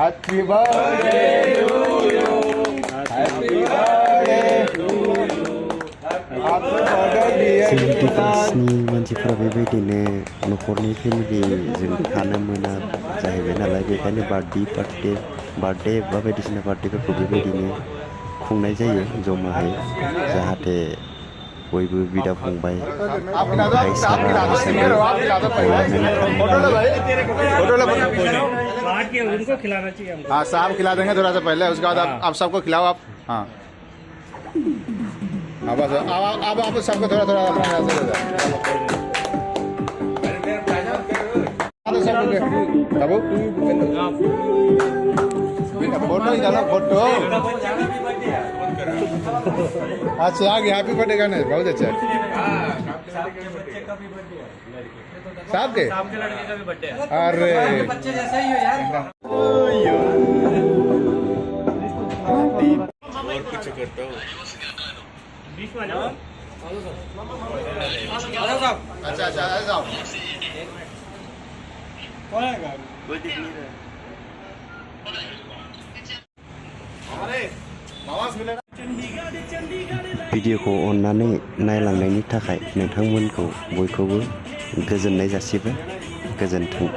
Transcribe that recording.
Happy birthday to you. Happy birthday to you. Happy birthday dear Kisan. मानसिफोरा बेबायदिनो न'खरनि फेमिलिजों थानो मोना जाहैबाय नालाय बेखायनो बार्थडे बा बायदिसिना बार्थडेफोरखौ बेबायदिनो खुंनाय जायो जमायै जाहाथे बयबो बिदा फंबाय भाई सारा हिसाबै अनलायनानै उनको खिलाना चाहिए हमको। हाँ साहब खिला देंगे थोड़ा सा पहले उसके बाद आप सबको खिलाओ आप। हाँ बस अब सबको थोड़ा थोड़ा फोटो निकालो फोटो। अच्छा आ गया हैप्पी बर्थडे गाने बहुत अच्छा है। साहब के लड़के का भी बर्थडे है। अरे बच्चे जैसे ही हो यार। और कुछ करता हूँ अच्छा अच्छा जाओ भिडिअखौ अननानै नायलांनायनि थाखाय नोंथांमोनखौ बयखौबो गोजोननाय जासिबाय। गोजोन्थों।